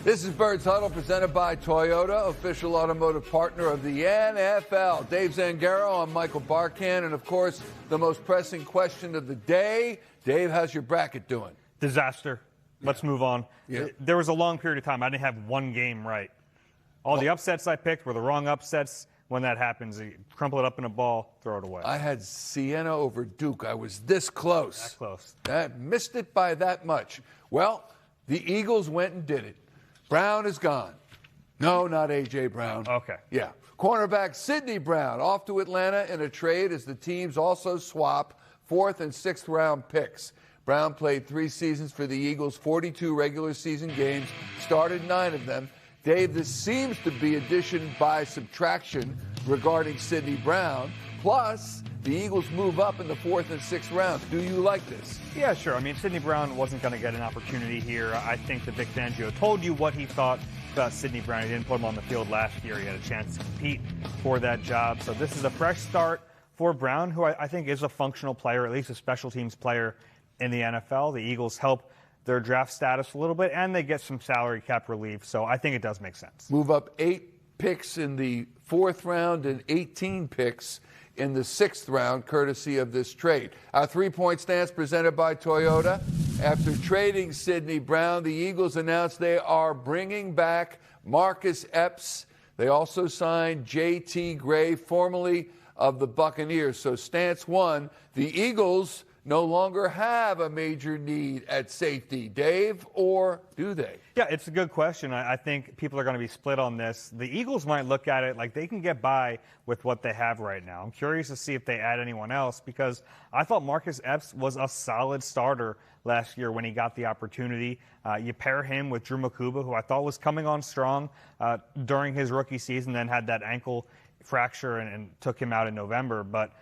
This is Birds Huddle presented by Toyota, official automotive partner of the NFL. Dave Zangaro, I'm Michael Barkan, and of course, the most pressing question of the day. Dave, how's your bracket doing? Disaster. Let's move on. Yeah. There was a long period of time I didn't have one game right. All the upsets I picked were the wrong upsets. When that happens, you crumple it up in a ball, throw it away. I had Siena over Duke. I was this close. That close. I missed it by that much. Well, the Eagles went and did it. Brown is gone. No, not A.J. Brown. Okay. Yeah. Cornerback Cydney Brown off to Atlanta in a trade as the teams also swap 4th and 6th round picks. Brown played 3 seasons for the Eagles, 42 regular season games, started 9 of them. Dave, this seems to be addition by subtraction regarding Cydney Brown. Plus, the Eagles move up in the 4th and 6th rounds. Do you like this? Yeah, sure. I mean, Cydney Brown wasn't going to get an opportunity here. I think that Vic Fangio told you what he thought about Cydney Brown. He didn't put him on the field last year. He had a chance to compete for that job. So this is a fresh start for Brown, who I think is a functional player, at least a special teams player in the NFL. The Eagles help their draft status a little bit, and they get some salary cap relief. So I think it does make sense. Move up 8 picks in the 4th round and 18 picks in the 6th round, courtesy of this trade. Our 3-point stance presented by Toyota. After trading Cydney Brown, the Eagles announced they are bringing back Marcus Epps. They also signed J.T. Gray, formerly of the Buccaneers. So stance 1, the Eagles no longer have a major need at safety. Dave, or do they? Yeah, it's a good question. I think people are going to be split on this. The Eagles might look at it like they can get by with what they have right now. I'm curious to see if they add anyone else, because I thought Marcus Epps was a solid starter last year when he got the opportunity. You pair him with Drew Makuba, who I thought was coming on strong during his rookie season, then had that ankle fracture and took him out in November. But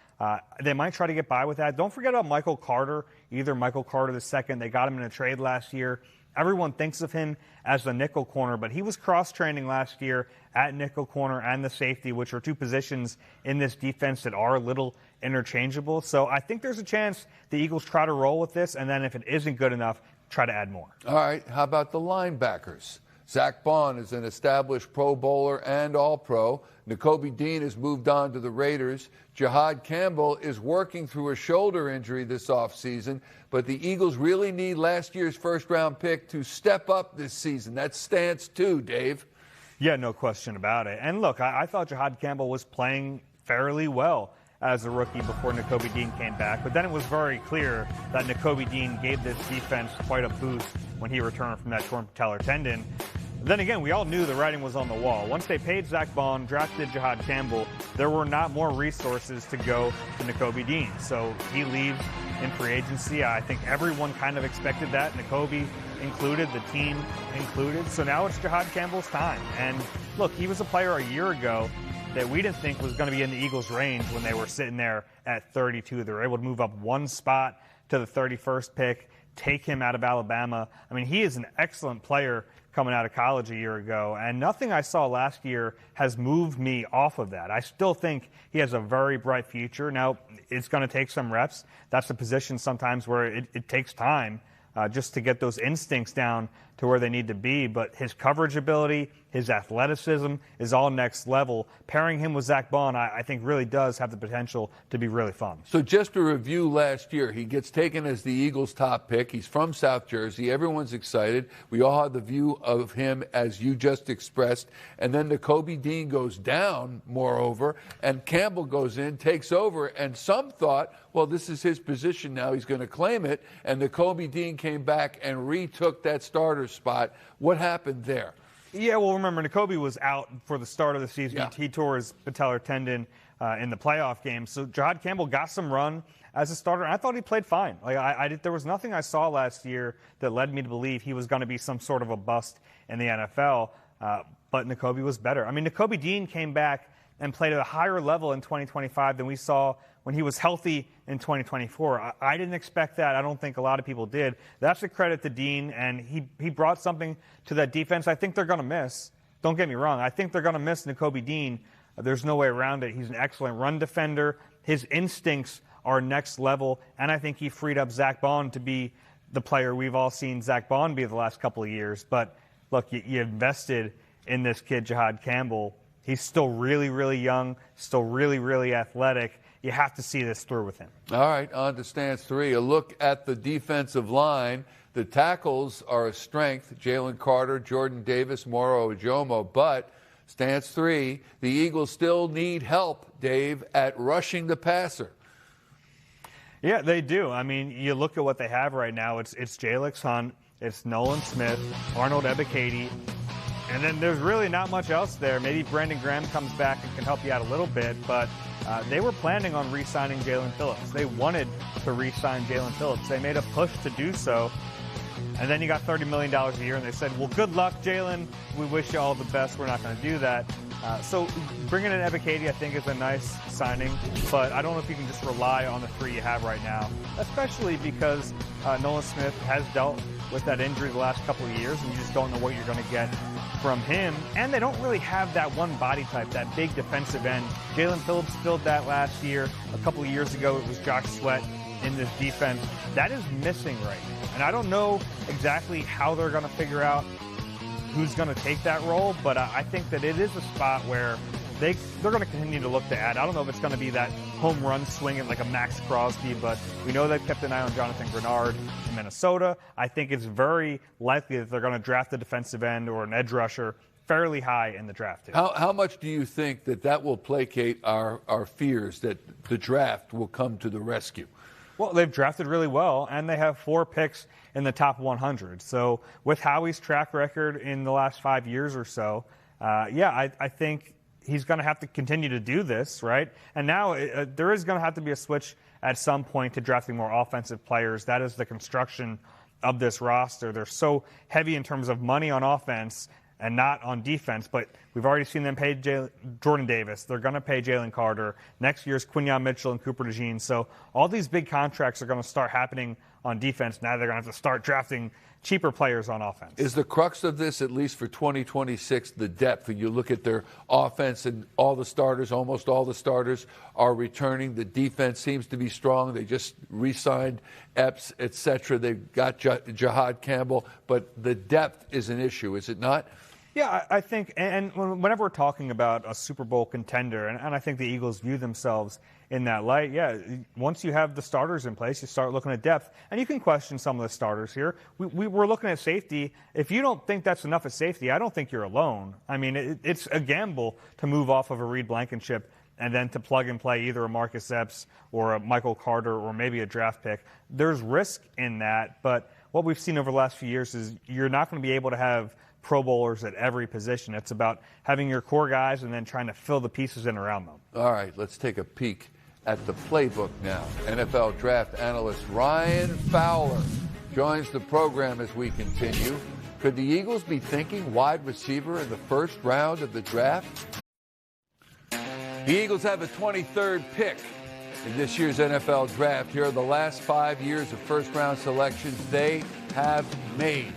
they might try to get by with that. Don't forget about Michael Carter, either Michael Carter II. They got him in a trade last year. Everyone thinks of him as the nickel corner, but he was cross-training last year at nickel corner and the safety, which are 2 positions in this defense that are a little interchangeable. So I think there's a chance the Eagles try to roll with this, and then if it isn't good enough, try to add more. All right, how about the linebackers? Zach Bond is an established Pro Bowler and All-Pro. Nakobe Dean has moved on to the Raiders. Jihad Campbell is working through a shoulder injury this offseason, but the Eagles really need last year's first-round pick to step up this season. That's stance 2, Dave. Yeah, no question about it. And look, I thought Jihad Campbell was playing fairly well as a rookie before Nakobe Dean came back, but then it was very clear that Nakobe Dean gave this defense quite a boost when he returned from that torn patellar tendon. Then again, we all knew the writing was on the wall. Once they paid Zach Bond, drafted Jihad Campbell, there were not more resources to go to Nakobe Dean. So he leaves in free agency. I think everyone kind of expected that, Nakobe included, the team included. So now it's Jihad Campbell's time. And look, he was a player a year ago that we didn't think was going to be in the Eagles' range when they were sitting there at 32. They were able to move up 1 spot to the 31st pick, take him out of Alabama. I mean, he is an excellent player coming out of college a year ago, and nothing I saw last year has moved me off of that. I still think he has a very bright future. Now, it's going to take some reps. That's a position sometimes where it takes time just to get those instincts down to where they need to be. But his coverage ability, his athleticism is all next level. Pairing him with Zach Bond, I think really does have the potential to be really fun. So just to review last year, he gets taken as the Eagles' top pick. He's from South Jersey. Everyone's excited. We all have the view of him as you just expressed. And then Nakobe Dean goes down, moreover, and Campbell goes in, takes over. And some thought, well, this is his position now. He's going to claim it. And Nakobe Dean came back and retook that starter spot. What happened there? Yeah, well, remember, Nakobe was out for the start of the season. Yeah. He tore his patellar tendon in the playoff game. So Jihad Campbell got some run as a starter. I thought he played fine. Like there was nothing I saw last year that led me to believe he was going to be some sort of a bust in the NFL. But Nakobe was better. I mean, Nakobe Dean came back and played at a higher level in 2025 than we saw when he was healthy in 2024. I didn't expect that. I don't think a lot of people did. That's a credit to Dean, and he brought something to that defense I think they're going to miss. Don't get me wrong. I think they're going to miss Nakobe Dean. There's no way around it. He's an excellent run defender. His instincts are next level, and I think he freed up Zach Bond to be the player we've all seen Zach Bond be the last couple of years. But look, you invested in this kid, Jihad Campbell. He's still really, really young, still really, really athletic. You have to see this through with him. All right, on to stance 3. A look at the defensive line. The tackles are a strength. Jalen Carter, Jordan Davis, Moro Ojomo. But stance 3, the Eagles still need help, Dave, at rushing the passer. Yeah, they do. I mean, you look at what they have right now. It's Jalix Hunt, it's Nolan Smith, Arnold Ebiketie, and then there's really not much else there. Maybe Brandon Graham comes back and can help you out a little bit, but they were planning on re-signing Jalen Phillips. They wanted to re-sign Jalen Phillips. They made a push to do so, and then you got $30 million a year, and they said, well, good luck, Jalen. We wish you all the best. We're not going to do that. So bringing in Ebiketie, I think, is a nice signing, but I don't know if you can just rely on the 3 you have right now, especially because Nolan Smith has dealt with that injury the last couple of years, and you just don't know what you're going to get from him. And they don't really have that one body type, that big defensive end. Jalen Phillips filled that last year. A couple of years ago, it was Josh Sweat in this defense. That is missing right now. And I don't know exactly how they're going to figure out who's going to take that role, but I think that it is a spot where they're going to continue to look to add. I don't know if it's going to be that home run swinging like a Max Crosby, but we know they've kept an eye on Jonathan Grenard in Minnesota. I think it's very likely that they're going to draft a defensive end or an edge rusher fairly high in the draft too. How much do you think that will placate our fears that the draft will come to the rescue? Well, they've drafted really well, and they have 4 picks in the top 100. So with Howie's track record in the last 5 years or so, I think he's going to have to continue to do this, right? And now there is going to have to be a switch at some point to drafting more offensive players. That is the construction of this roster. They're so heavy in terms of money on offense and not on defense, but we've already seen them pay Jordan Davis. They're going to pay Jalen Carter. Next year's Quinyon Mitchell and Cooper DeJean. So all these big contracts are going to start happening on defense. Now they're going to have to start drafting cheaper players on offense. Is the crux of this, at least for 2026, the depth? When you look at their offense and all the starters, almost all the starters are returning. The defense seems to be strong. They just re-signed Epps, etc. They've got Jihad Campbell, but the depth is an issue, is it not? Yeah, I think, and whenever we're talking about a Super Bowl contender, and I think the Eagles view themselves in that light, once you have the starters in place, you start looking at depth. And you can question some of the starters here. We're looking at safety. If you don't think that's enough at safety, I don't think you're alone. I mean, it's a gamble to move off of a Reed Blankenship and then to plug and play either a Marcus Epps or a Michael Carter or maybe a draft pick. There's risk in that, but what we've seen over the last few years is you're not going to be able to have Pro Bowlers at every position. It's about having your core guys and then trying to fill the pieces in around them. All right, let's take a peek at the playbook now. NFL draft analyst Ryan Fowler joins the program as we continue. Could the Eagles be thinking wide receiver in the first round of the draft? The Eagles have a 23rd pick in this year's NFL draft. Here are the last 5 years of first-round selections they have made.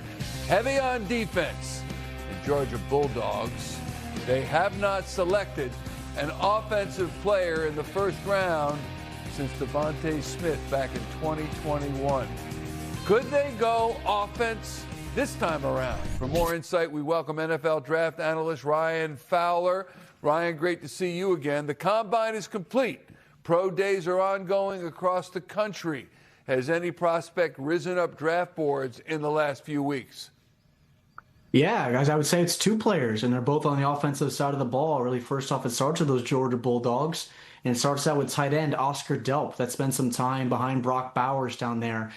Heavy on defense in Georgia Bulldogs. They have not selected an offensive player in the first round since Devontae Smith back in 2021. Could they go offense this time around? For more insight, we welcome NFL draft analyst Ryan Fowler. Ryan, great to see you again. The combine is complete. Pro days are ongoing across the country. Has any prospect risen up draft boards in the last few weeks? Yeah, guys, I would say it's 2 players, and they're both on the offensive side of the ball. Really, first off, it starts with those Georgia Bulldogs, and it starts out with tight end Oscar Delp that spent some time behind Brock Bowers down there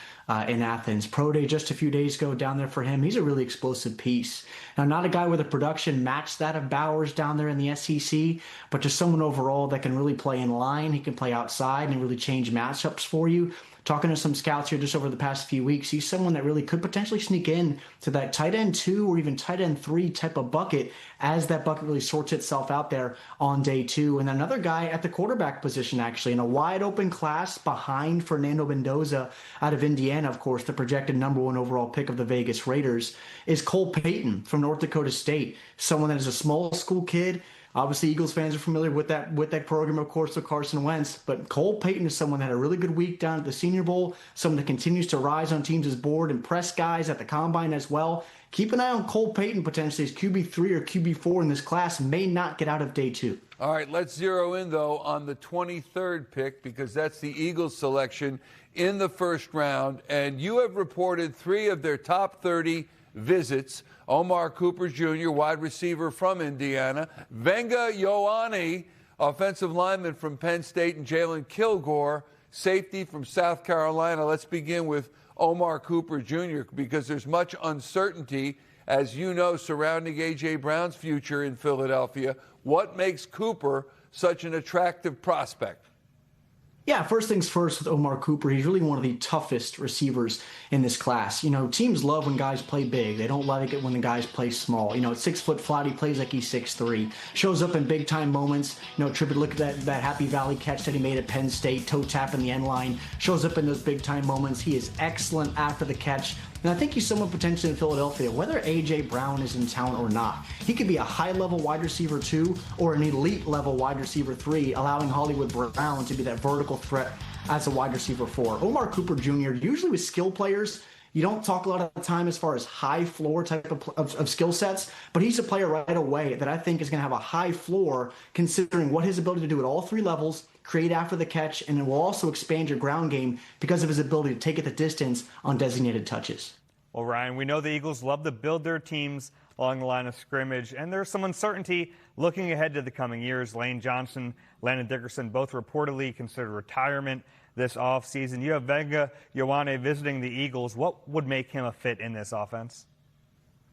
in Athens. Pro day just a few days ago down there for him. He's a really explosive piece. Now, not a guy with a production match that of Bowers down there in the SEC, but just someone overall that can really play in line. He can play outside and really change matchups for you. Talking to some scouts here just over the past few weeks, he's someone that really could potentially sneak in to that tight end 2 or even tight end 3 type of bucket as that bucket really sorts itself out there on day 2. And another guy at the quarterback position, actually, in a wide open class behind Fernando Mendoza out of Indiana, of course, the projected #1 overall pick of the Vegas Raiders, is Cole Payton from North Dakota State, someone that is a small school kid. Obviously, Eagles fans are familiar with that program, of course, with Carson Wentz. But Cole Payton is someone that had a really good week down at the Senior Bowl, someone that continues to rise on teams' board and press guys at the Combine as well. keep an eye on Cole Payton potentially as QB3 or QB4 in this class may not get out of day 2. All right, let's zero in, though, on the 23rd pick because that's the Eagles selection in the first round. And you have reported 3 of their top 30 visits. Omar Cooper Jr., wide receiver from Indiana. Venga Ioane, offensive lineman from Penn State. And Jalen Kilgore, safety from South Carolina. Let's begin with Omar Cooper Jr. because there's much uncertainty, as you know, surrounding A.J. Brown's future in Philadelphia. What makes Cooper such an attractive prospect? Yeah, first things first with Omar Cooper, he's really one of the toughest receivers in this class. You know, teams love when guys play big. They don't like it when the guys play small. You know, at 6 foot flat, he plays like he's 6'3". Shows up in big time moments. You know, Trippett, look at that Happy Valley catch that he made at Penn State, toe tap in the end line. Shows up in those big time moments. He is excellent after the catch. And I think he's someone potentially in Philadelphia, whether A.J. Brown is in town or not. He could be a high-level wide receiver 2 or an elite-level wide receiver 3, allowing Hollywood Brown to be that vertical threat as a wide receiver 4. Omar Cooper Jr., usually with skill players, you don't talk a lot of the time as far as high floor type of skill sets, but he's a player right away that I think is going to have a high floor considering what his ability to do at all 3 levels, create after the catch, and it will also expand your ground game because of his ability to take it the distance on designated touches. Well, Ryan, we know the Eagles love to build their teams along the line of scrimmage, and there's some uncertainty looking ahead to the coming years. Lane Johnson, Landon Dickerson both reportedly consider retirement this offseason. You have Venga Ioane visiting the Eagles. What would make him a fit in this offense?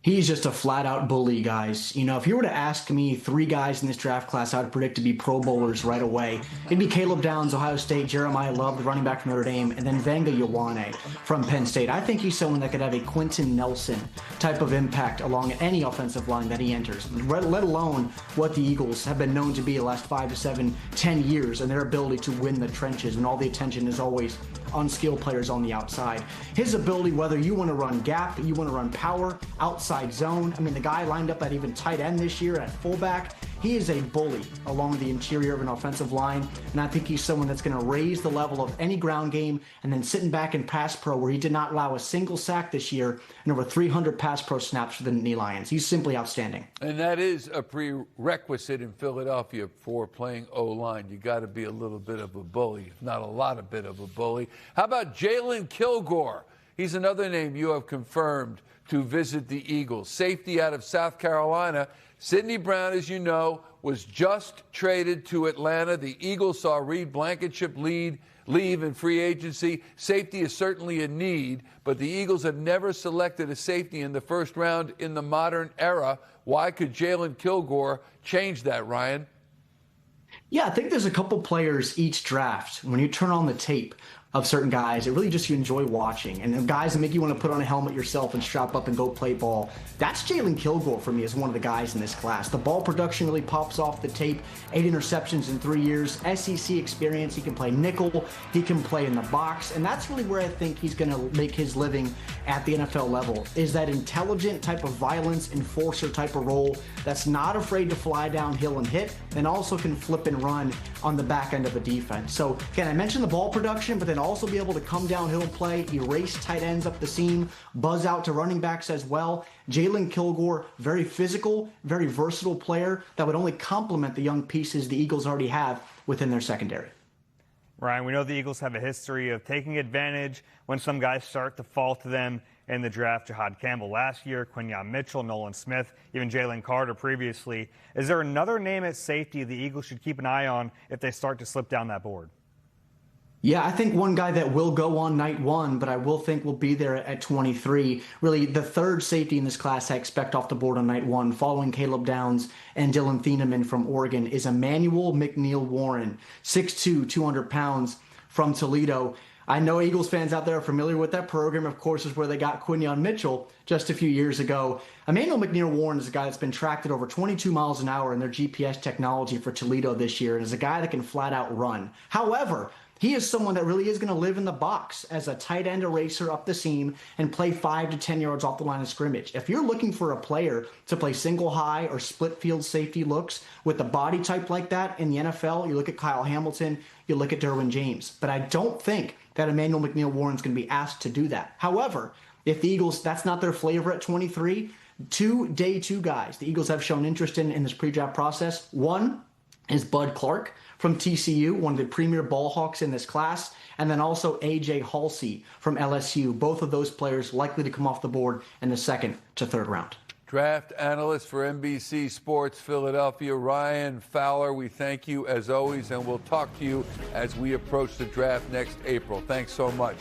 He's just a flat-out bully, guys. You know, if you were to ask me 3 guys in this draft class I would predict to be Pro Bowlers right away, it'd be Caleb Downs, Ohio State, Jeremiah Love, the running back from Notre Dame, and then Venga Ioane from Penn State. I think he's someone that could have a Quentin Nelson type of impact along any offensive line that he enters, let alone what the Eagles have been known to be the last 5 to 7, 10 years and their ability to win the trenches when all the attention is always on skill players on the outside. His ability, whether you want to run gap, you want to run power, outside zone. I mean, the guy lined up at even tight end this year at fullback. He is a bully along the interior of an offensive line, and I think he's someone that's going to raise the level of any ground game. And then sitting back in pass pro, where he did not allow a single sack this year and over 300 pass pro snaps for the Nittany Lions. He's simply outstanding. And that is a prerequisite in Philadelphia for playing O-line. You got to be a little bit of a bully, if not a lot of bit of a bully. How about Jalen Kilgore? He's another name you have confirmed to visit the Eagles. Safety out of South Carolina. Cydney Brown, as you know, was just traded to Atlanta. The Eagles saw Reed Blankenship leave in free agency. Safety is certainly a need, but the Eagles have never selected a safety in the first round in the modern era. Why could Jalen Kilgore change that, Ryan? Yeah, I think there's a couple players each draft. When you turn on the tape of certain guys, it really just you enjoy watching. And the guys that make you want to put on a helmet yourself and strap up and go play ball. That's Jalen Kilgore for me as one of the guys in this class. The ball production really pops off the tape. 8 interceptions in 3 years. SEC experience. He can play nickel. He can play in the box. And that's really where I think he's going to make his living at the NFL level, is that intelligent type of violence, enforcer type of role that's not afraid to fly downhill and hit, and also can flip and run on the back end of a defense. So, again, I mentioned the ball production, but then also be able to come downhill and play, erase tight ends up the seam, buzz out to running backs as well. Jalen Kilgore, very physical, very versatile player that would only complement the young pieces the Eagles already have within their secondary. Ryan, we know the Eagles have a history of taking advantage when some guys start to fall to them in the draft. Jahad Campbell last year, Quinyon Mitchell, Nolan Smith, even Jalen Carter previously. Is there another name at safety the Eagles should keep an eye on if they start to slip down that board? Yeah, I think one guy that will go on night 1, but I will think will be there at 23. Really, the third safety in this class I expect off the board on night 1, following Caleb Downs and Dylan Thieneman from Oregon, is Emmanuel McNeil Warren, 6'2", 200 pounds from Toledo. I know Eagles fans out there are familiar with that program. Of course, is where they got Quinyon Mitchell just a few years ago. Emmanuel McNeil Warren is a guy that's been tracked at over 22 miles an hour in their GPS technology for Toledo this year, and is a guy that can flat out run. However, he is someone that really is going to live in the box as a tight end eraser up the seam and play 5 to 10 yards off the line of scrimmage. If you're looking for a player to play single high or split field safety looks with a body type like that in the NFL, you look at Kyle Hamilton, you look at Derwin James. But I don't think that Emmanuel McNeil Warren is going to be asked to do that. However, if the Eagles, that's not their flavor at 23, day two guys the Eagles have shown interest in this pre-draft process. One is Bud Clark from TCU, one of the premier ball hawks in this class, and then also A.J. Halsey from LSU. Both of those players likely to come off the board in the second to third round. Draft analyst for NBC Sports Philadelphia, Ryan Fowler, we thank you as always, and we'll talk to you as we approach the draft next April. Thanks so much.